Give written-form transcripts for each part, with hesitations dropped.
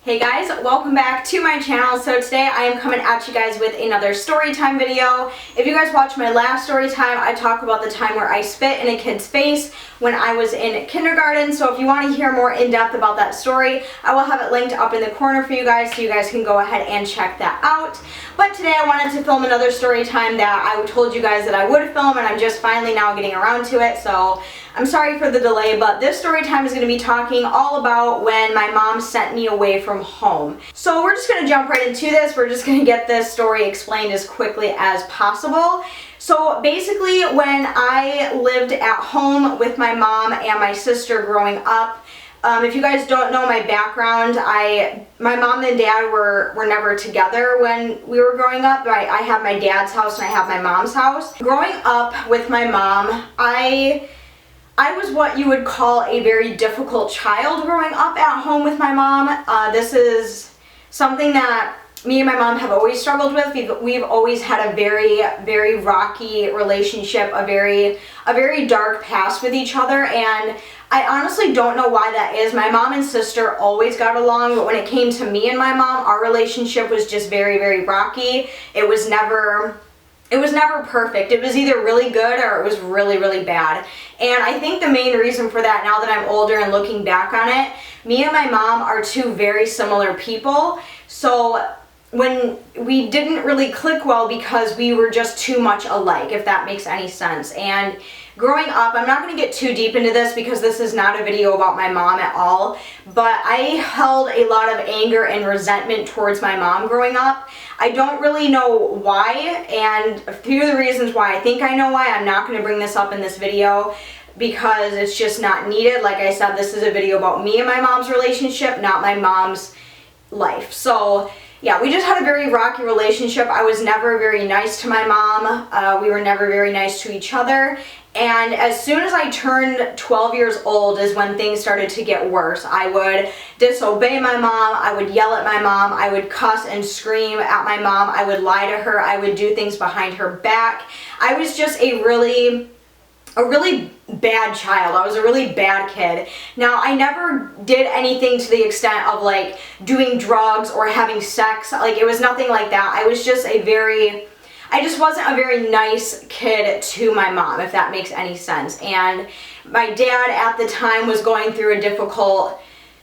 Hey guys, welcome back to my channel. So today I am coming at you guys with another story time video. If you guys watched my last story time, I talk about the time where I spit in a kid's face when I was in kindergarten. So if you want to hear more in depth about that story, I will have it linked up in the corner for you guys so you guys can go ahead and check that out. But today I wanted to film another story time that I told you guys that I would film, and I'm just finally now getting around to it. So I'm sorry for the delay, but this story time is going to be talking all about when my mom sent me away from home. So we're just going to jump right into this. We're just going to get this story explained as quickly as possible. So basically, when I lived at home with my mom and my sister growing up, if you guys don't know my background, my mom and dad were never together when we were growing up. I have my dad's house and I have my mom's house. Growing up with my mom, I was what you would call a very difficult child growing up at home with my mom. This is something that me and my mom have always struggled with. We've always had a very, very rocky relationship, a very dark past with each other, and I honestly don't know why that is. My mom and sister always got along, but when it came to me and my mom, our relationship was just very, very rocky. It was never perfect. It was either really good or it was really, really bad. And I think the main reason for that, now that I'm older and looking back on it, me and my mom are two very similar people. So when we didn't really click well because we were just too much alike, if that makes any sense. And growing up, I'm not going to get too deep into this because this is not a video about my mom at all, but I held a lot of anger and resentment towards my mom growing up. I don't really know why, and a few of the reasons why I think I know why, I'm not going to bring this up in this video because it's just not needed. Like I said, this is a video about me and my mom's relationship, not my mom's life. So yeah, we just had a very rocky relationship. I was never very nice to my mom. We were never very nice to each other. And as soon as I turned 12 years old is when things started to get worse. I would disobey my mom. I would yell at my mom. I would cuss and scream at my mom. I would lie to her. I would do things behind her back. I was just a really bad child. I was a really bad kid. Now, I never did anything to the extent of like doing drugs or having sex. Like, it was nothing like that. I was just I just wasn't a very nice kid to my mom, if that makes any sense. And my dad at the time was going through a difficult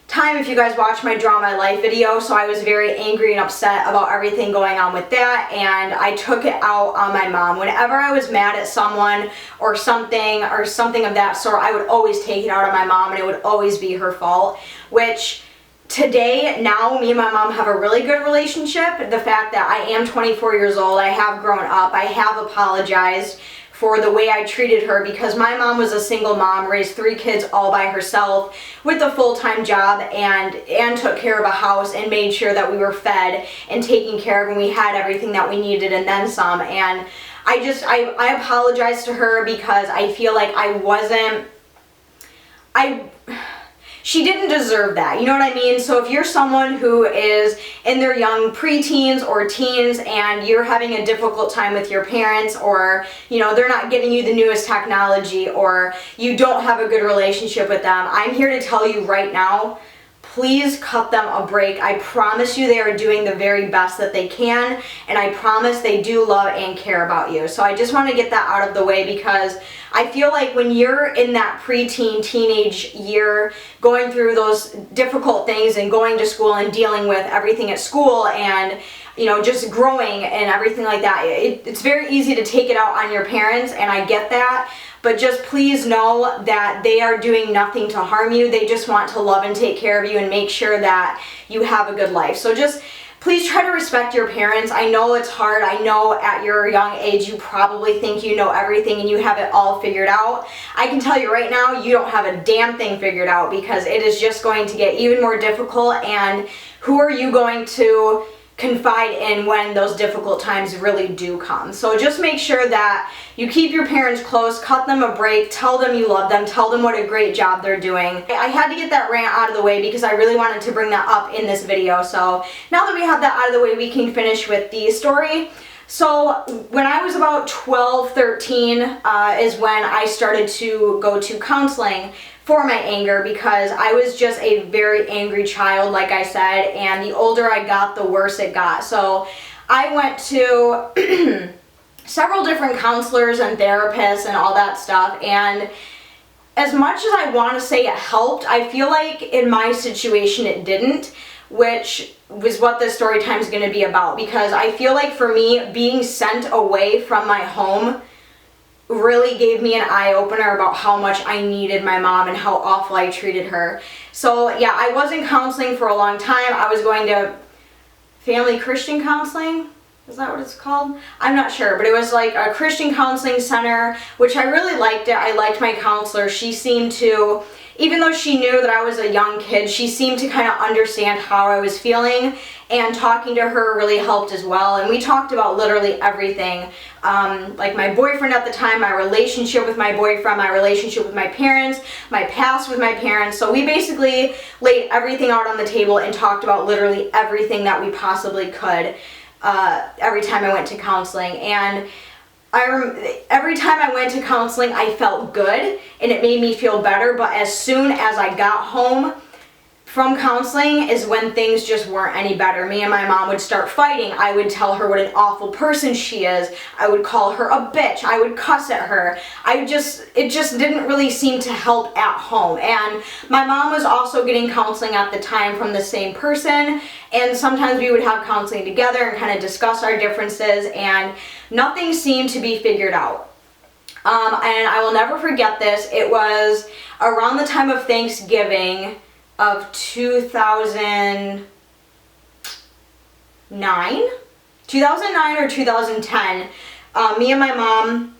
time, if you guys watched my Draw My Life video, so I was very angry and upset about everything going on with that, and I took it out on my mom. Whenever I was mad at someone or something of that sort, I would always take it out on my mom, and it would always be her fault, which today, now, me and my mom have a really good relationship. The fact that I am 24 years old, I have grown up, I have apologized for the way I treated her, because my mom was a single mom, raised 3 kids all by herself with a full-time job, and took care of a house and made sure that we were fed and taken care of, and we had everything that we needed and then some. And I apologize to her because I feel like she didn't deserve that, you know what I mean? So if you're someone who is in their young preteens or teens and you're having a difficult time with your parents, or, you know, they're not giving you the newest technology, or you don't have a good relationship with them, I'm here to tell you right now, please cut them a break. I promise you they are doing the very best that they can, and I promise they do love and care about you. So I just want to get that out of the way, because I feel like when you're in that preteen, teenage year, going through those difficult things and going to school and dealing with everything at school and, you know, just growing and everything like that, it's very easy to take it out on your parents, and I get that. But just please know that they are doing nothing to harm you. They just want to love and take care of you and make sure that you have a good life. So just please try to respect your parents. I know it's hard. I know at your young age you probably think you know everything and you have it all figured out. I can tell you right now, you don't have a damn thing figured out, because it is just going to get even more difficult. And who are you going to confide in when those difficult times really do come? So just make sure that you keep your parents close, cut them a break, tell them you love them, tell them what a great job they're doing. I had to get that rant out of the way because I really wanted to bring that up in this video. So now that we have that out of the way, we can finish with the story. So when I was about 12, 13 is when I started to go to counseling for my anger, because I was just a very angry child, like I said, and the older I got, the worse it got. So I went to several different counselors and therapists and all that stuff, and as much as I want to say it helped, I feel like in my situation it didn't, which was what this story time is going to be about, because I feel like for me, being sent away from my home really gave me an eye-opener about how much I needed my mom and how awful I treated her. So yeah, I was in counseling for a long time. I was going to family Christian counseling. Is that what it's called? I'm not sure, but it was like a Christian counseling center, which I really liked it. I liked my counselor. She seemed to, even though she knew that I was a young kid, she seemed to kind of understand how I was feeling, and talking to her really helped as well. And we talked about literally everything, like my boyfriend at the time, my relationship with my boyfriend, my relationship with my parents, my past with my parents. So we basically laid everything out on the table and talked about literally everything that we possibly could. Every time I went to counseling, and every time I went to counseling I felt good and it made me feel better, but as soon as I got home from counseling is when things just weren't any better. Me and my mom would start fighting. I would tell her what an awful person she is. I would call her a bitch. I would cuss at her. It just didn't really seem to help at home. And my mom was also getting counseling at the time from the same person, and sometimes we would have counseling together and kind of discuss our differences, and nothing seemed to be figured out. And I will never forget this. It was around the time of Thanksgiving of 2009 or 2010, me and my mom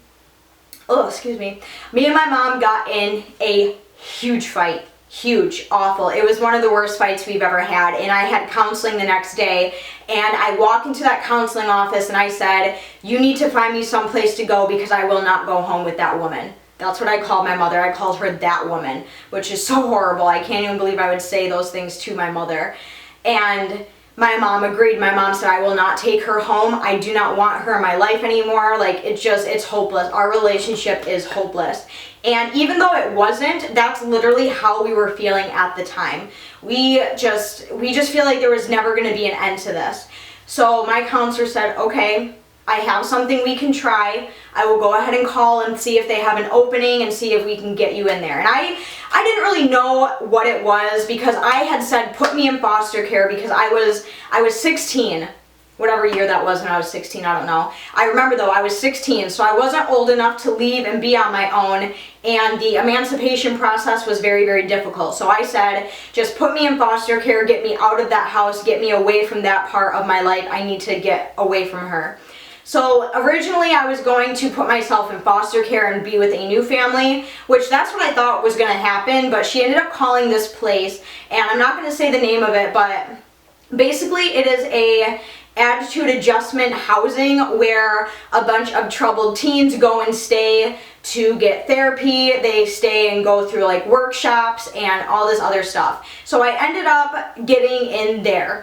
got in a huge fight. Huge, awful. It was one of the worst fights we've ever had, and I had counseling the next day, and I walked into that counseling office and I said, you need to find me someplace to go because I will not go home with that woman. That's what I called my mother. I called her that woman, which is so horrible. I can't even believe I would say those things to my mother. And my mom agreed. My mom said, I will not take her home. I do not want her in my life anymore. Like, it's hopeless. Our relationship is hopeless. And even though it wasn't, that's literally how we were feeling at the time. We just feel like there was never going to be an end to this. So my counselor said, okay, I have something we can try. I will go ahead and call and see if they have an opening and see if we can get you in there. And I didn't really know what it was, because I had said put me in foster care because I was 16, whatever year that was when I was 16, I don't know. I remember though, I was 16, so I wasn't old enough to leave and be on my own, and the emancipation process was very, very difficult. So I said, just put me in foster care, get me out of that house, get me away from that part of my life. I need to get away from her. So originally I was going to put myself in foster care and be with a new family, which that's what I thought was going to happen, but she ended up calling this place, and I'm not going to say the name of it, but basically it is a attitude adjustment housing where a bunch of troubled teens go and stay to get therapy. They stay and go through like workshops and all this other stuff. So I ended up getting in there.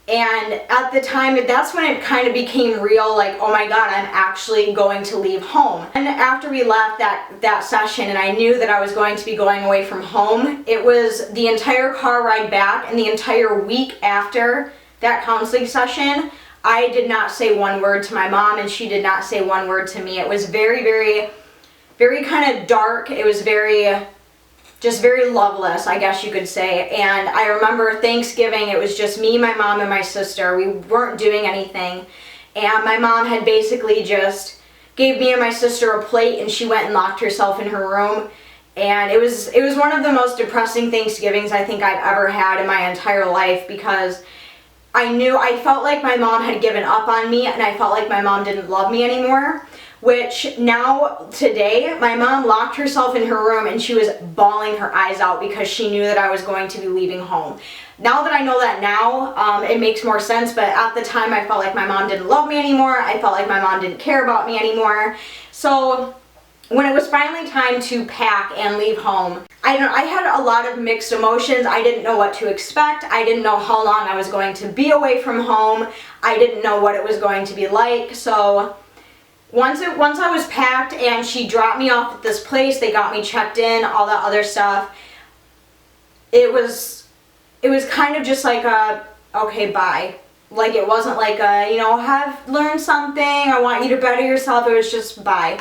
And at the time, that's when it kind of became real, like, oh my God, I'm actually going to leave home. And after we left that session and I knew that I was going to be going away from home, it was the entire car ride back and the entire week after that counseling session, I did not say one word to my mom and she did not say one word to me. It was very, very, very kind of dark. It was just very loveless, I guess you could say. And I remember Thanksgiving, it was just me, my mom, and my sister. We weren't doing anything. And my mom had basically just gave me and my sister a plate and she went and locked herself in her room. And it was one of the most depressing Thanksgivings I think I've ever had in my entire life, because I felt like my mom had given up on me and I felt like my mom didn't love me anymore. Which now, today, my mom locked herself in her room and she was bawling her eyes out because she knew that I was going to be leaving home. Now that I know that now, it makes more sense, but at the time I felt like my mom didn't love me anymore. I felt like my mom didn't care about me anymore. So when it was finally time to pack and leave home, I I had a lot of mixed emotions. I didn't know what to expect. I didn't know how long I was going to be away from home. I didn't know what it was going to be like. So once I was packed and she dropped me off at this place, they got me checked in, all that other stuff, it was kind of just like a, okay, bye. Like, it wasn't like a, you know, have learned something, I want you to better yourself. It was just bye,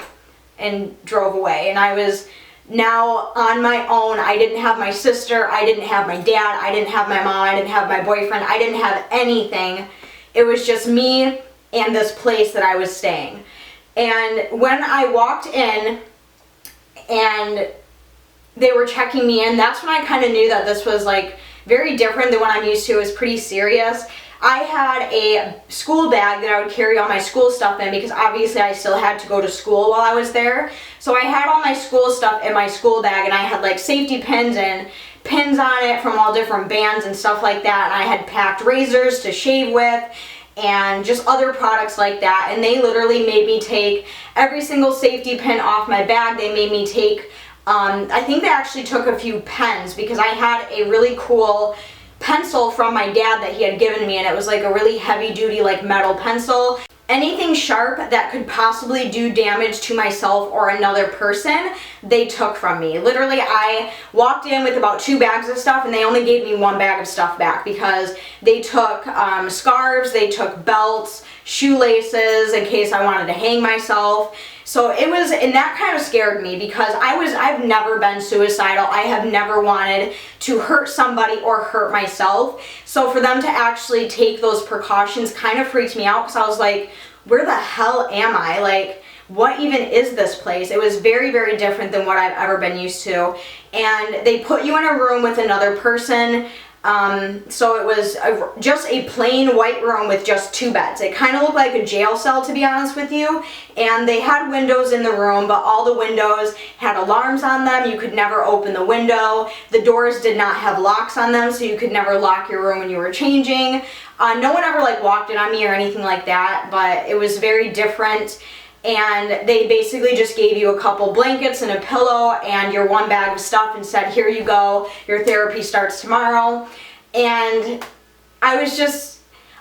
and drove away. And I was now on my own. I didn't have my sister, I didn't have my dad, I didn't have my mom, I didn't have my boyfriend, I didn't have anything. It was just me and this place that I was staying. And when I walked in and they were checking me in, that's when I kind of knew that this was like very different than what I'm used to. It was pretty serious. I had a school bag that I would carry all my school stuff in because obviously I still had to go to school while I was there. So I had all my school stuff in my school bag, and I had like safety pins and pins on it from all different bands and stuff like that. And I had packed razors to shave with and just other products like that. And they literally made me take every single safety pin off my bag. They made me take, I think they actually took a few pens because I had a really cool pencil from my dad that he had given me, and it was like a really heavy duty like metal pencil. Anything sharp that could possibly do damage to myself or another person, they took from me. Literally, I walked in with about 2 bags of stuff, and they only gave me 1 bag of stuff back because they took scarves, they took belts, shoelaces in case I wanted to hang myself. So it was, and that kind of scared me because I've never been suicidal. I have never wanted to hurt somebody or hurt myself. So for them to actually take those precautions kind of freaked me out because I was like, where the hell am I? Like, what even is this place? It was very, very different than what I've ever been used to. And they put you in a room with another person. So it was just a plain white room with just 2 beds. It kind of looked like a jail cell, to be honest with you. And they had windows in the room, but all the windows had alarms on them. You could never open the window. The doors did not have locks on them, so you could never lock your room when you were changing. No one ever like walked in on me or anything like that, but it was very different. And they basically just gave you a couple blankets and a pillow and your 1 bag of stuff and said, here you go, your therapy starts tomorrow. And I was just,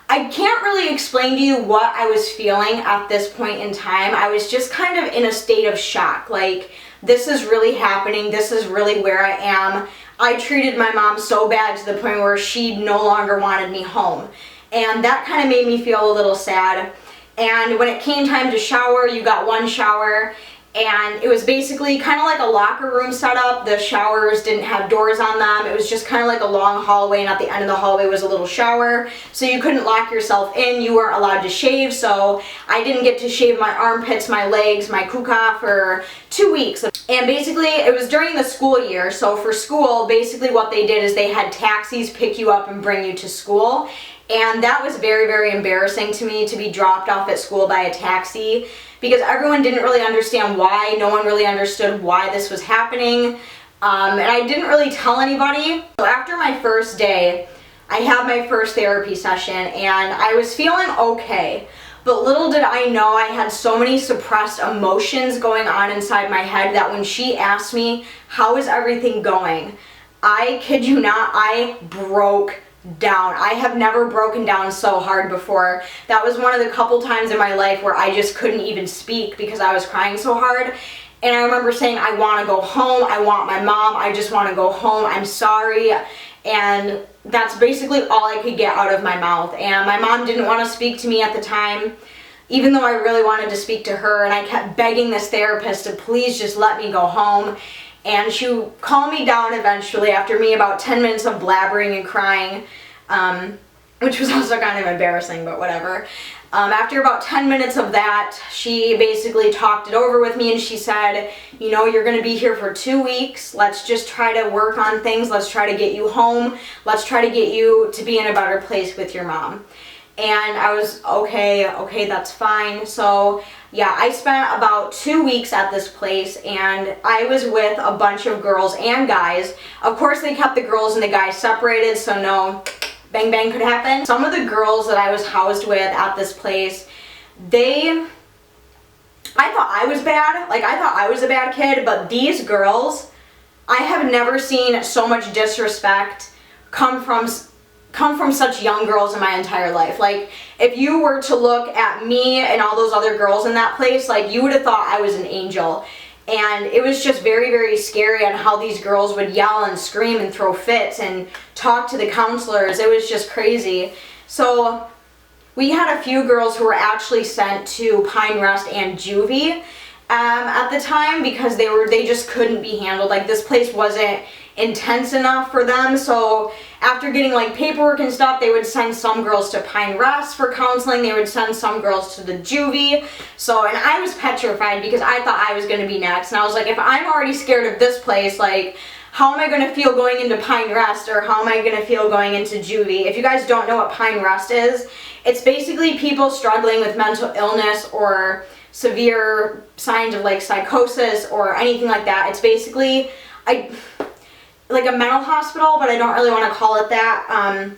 I can't really explain to you what I was feeling at this point in time. I was just kind of in a state of shock. Like, this is really happening. This is really where I am. I treated my mom so bad to the point where she no longer wanted me home. And that kind of made me feel a little sad. And when it came time to shower, you got 1 shower, and it was basically kind of like a locker room setup. The showers didn't have doors on them. It was just kind of like a long hallway, and at the end of the hallway was a little shower. So you couldn't lock yourself in. You weren't allowed to shave, so I didn't get to shave my armpits, my legs, my kuka for 2 weeks. And basically, it was during the school year, so for school, basically what they did is they had taxis pick you up and bring you to school. And that was very, very embarrassing to me, to be dropped off at school by a taxi, because everyone didn't really understand why. No one really understood why this was happening. And I didn't really tell anybody. So after my first day, I had my first therapy session, and I was feeling okay. But little did I know I had so many suppressed emotions going on inside my head that when she asked me, how is everything going? I kid you not, I broke down. I have never broken down so hard before. That was one of the couple times in my life where I just couldn't even speak because I was crying so hard. And I remember saying, I want to go home. I want my mom. I just want to go home. I'm sorry. And that's basically all I could get out of my mouth. And my mom didn't want to speak to me at the time, even though I really wanted to speak to her. And I kept begging this therapist to please just let me go home. And she calmed me down eventually after me about 10 minutes of blabbering and crying, which was also kind of embarrassing, but whatever. After about 10 minutes of that, she basically talked it over with me, and she said, you know, you're going to be here for 2 weeks. Let's just try to work on things. Let's try to get you home. Let's try to get you to be in a better place with your mom. And I was, okay, that's fine. So yeah, I spent about 2 weeks at this place, and I was with a bunch of girls and guys. Of course, they kept the girls and the guys separated, so no bang bang could happen. Some of the girls that I was housed with at this place, I thought I was bad. Like, I thought I was a bad kid, but these girls, I have never seen so much disrespect come from such young girls in my entire life. Like, if you were to look at me and all those other girls in that place, like, you would have thought I was an angel. And it was just very, very scary on how these girls would yell and scream and throw fits and talk to the counselors. It was just crazy. So we had a few girls who were actually sent to Pine Rest and Juvie at the time because they just couldn't be handled. Like, this place wasn't intense enough for them. So after getting like paperwork and stuff, they would send some girls to Pine Rest for counseling. They would send some girls to the Juvie. So, and I was petrified because I thought I was going to be next. And I was like, if I'm already scared of this place, like, how am I going to feel going into Pine Rest, or how am I going to feel going into Juvie? If you guys don't know what Pine Rest is, it's basically people struggling with mental illness or severe signs of like psychosis or anything like that. It's basically like a mental hospital, but I don't really want to call it that.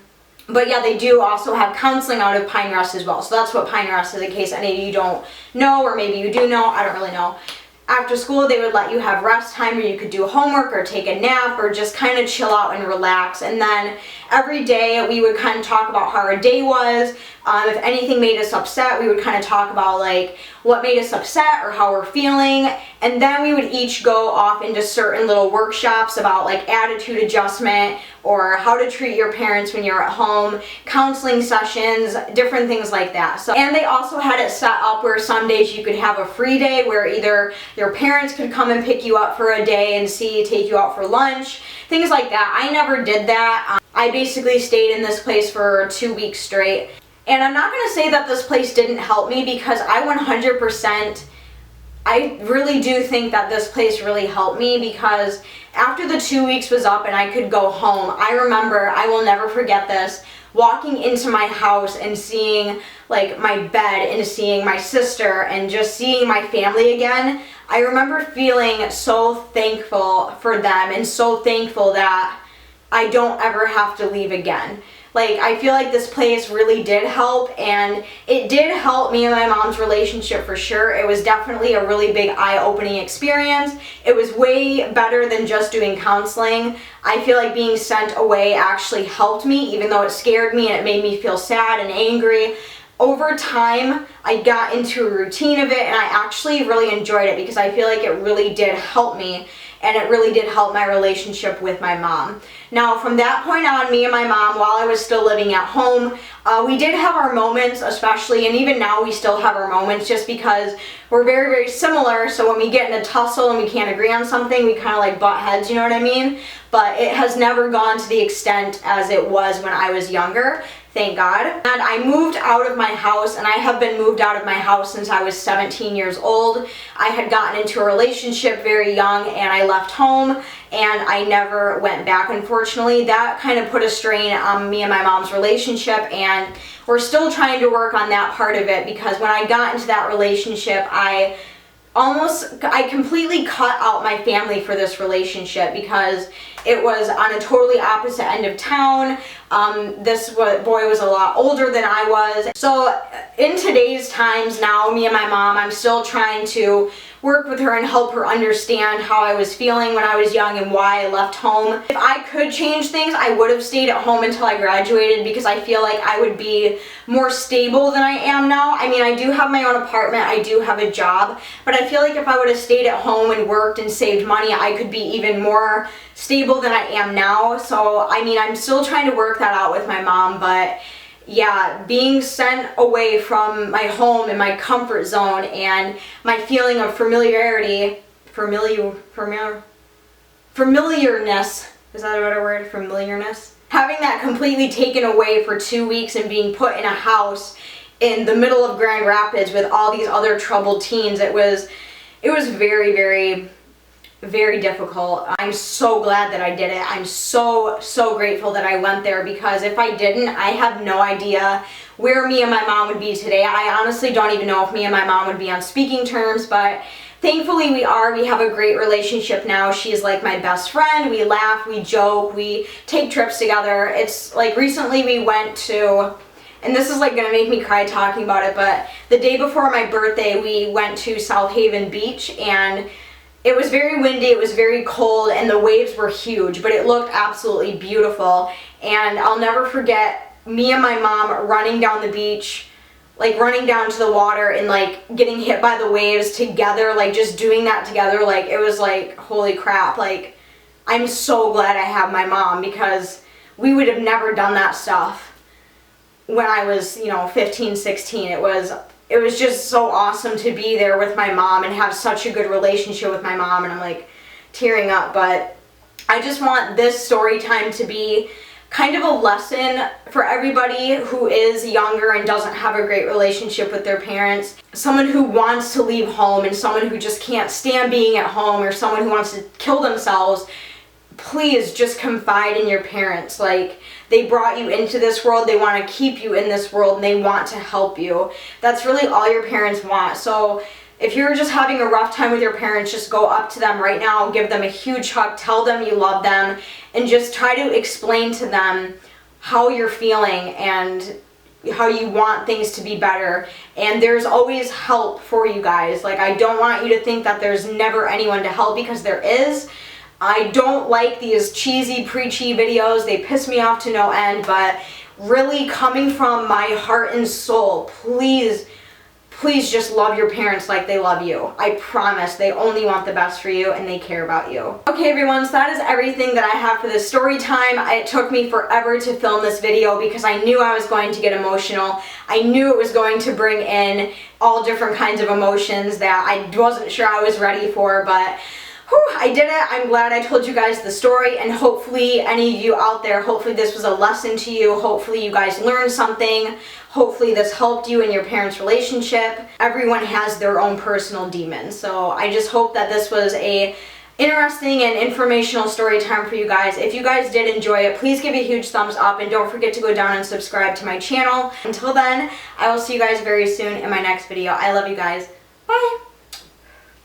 But yeah, they do also have counseling out of Pine Rest as well. So that's what Pine Rest is, in case any of you don't know, or maybe you do know, I don't really know. After school, they would let you have rest time where you could do homework or take a nap or just kind of chill out and relax. And then every day we would kind of talk about how our day was. If anything made us upset, we would kind of talk about like what made us upset or how we're feeling. And then we would each go off into certain little workshops about like attitude adjustment or how to treat your parents when you're at home, counseling sessions, different things like that. So, and they also had it set up where some days you could have a free day where either your parents could come and pick you up for a day and take you out for lunch, things like that. I never did that. I basically stayed in this place for 2 weeks straight. And I'm not going to say that this place didn't help me, because I really do think that this place really helped me, because after the 2 weeks was up and I could go home, I remember, I will never forget this, walking into my house and seeing like my bed and seeing my sister and just seeing my family again. I remember feeling so thankful for them and so thankful that I don't ever have to leave again. Like, I feel like this place really did help, and it did help me and my mom's relationship for sure. It was definitely a really big eye-opening experience. It was way better than just doing counseling. I feel like being sent away actually helped me, even though it scared me and it made me feel sad and angry. Over time, I got into a routine of it, and I actually really enjoyed it because I feel like it really did help me, and it really did help my relationship with my mom. Now, from that point on, me and my mom, while I was still living at home, we did have our moments, especially, and even now we still have our moments, just because we're very, very similar. So when we get in a tussle and we can't agree on something, we kind of like butt heads, you know what I mean? But it has never gone to the extent as it was when I was younger. Thank God. And I moved out of my house, and I have been moved out of my house since I was 17 years old. I had gotten into a relationship very young, and I left home, and I never went back, unfortunately. That kind of put a strain on me and my mom's relationship, and we're still trying to work on that part of it, because when I got into that relationship, I completely cut out my family for this relationship, because it was on a totally opposite end of town. This boy was a lot older than I was. So in today's times now, me and my mom, I'm still trying to work with her and help her understand how I was feeling when I was young and why I left home. If I could change things, I would have stayed at home until I graduated, because I feel like I would be more stable than I am now. I mean, I do have my own apartment, I do have a job, but I feel like if I would have stayed at home and worked and saved money, I could be even more stable than I am now. So, I mean, I'm still trying to work that out with my mom, but yeah, being sent away from my home and my comfort zone and my feeling of familiarness, is that a better word? Familiarness? Having that completely taken away for 2 weeks and being put in a house in the middle of Grand Rapids with all these other troubled teens, it was very, very, very difficult. I'm so glad that I did it. I'm so grateful that I went there, because if I didn't, I have no idea where me and my mom would be today. I honestly don't even know if me and my mom would be on speaking terms, but thankfully we are. We have a great relationship now. She's like my best friend. We laugh, we joke, we take trips together. It's like recently we went to, and this is like gonna make me cry talking about it, but the day before my birthday we went to South Haven Beach, and It was very windy, it was very cold, and the waves were huge, but it looked absolutely beautiful. And I'll never forget me and my mom running down the beach, like running down to the water and like getting hit by the waves together, like just doing that together. Like it was like, holy crap, like I'm so glad I have my mom, because we would have never done that stuff when I was, 15, 16. It was just so awesome to be there with my mom and have such a good relationship with my mom, and I'm like tearing up. But I just want this story time to be kind of a lesson for everybody who is younger and doesn't have a great relationship with their parents. Someone who wants to leave home and someone who just can't stand being at home, or someone who wants to kill themselves. Please just confide in your parents. Like, they brought you into this world, they want to keep you in this world, and they want to help you. That's really all your parents want. So if you're just having a rough time with your parents, just go up to them right now, give them a huge hug, tell them you love them, and just try to explain to them how you're feeling and how you want things to be better. And there's always help for you guys. Like, I don't want you to think that there's never anyone to help, because there is. I don't like these cheesy, preachy videos. They piss me off to no end, but really coming from my heart and soul, please just love your parents like they love you. I promise they only want the best for you and they care about you. Okay everyone, so that is everything that I have for this story time. It took me forever to film this video because I knew I was going to get emotional. I knew it was going to bring in all different kinds of emotions that I wasn't sure I was ready for, but I did it. I'm glad I told you guys the story, and hopefully any of you out there, hopefully this was a lesson to you. Hopefully you guys learned something. Hopefully this helped you in your parents' relationship. Everyone has their own personal demons, so I just hope that this was a interesting and informational story time for you guys. If you guys did enjoy it, please give a huge thumbs up, and don't forget to go down and subscribe to my channel. Until then, I will see you guys very soon in my next video. I love you guys. Bye!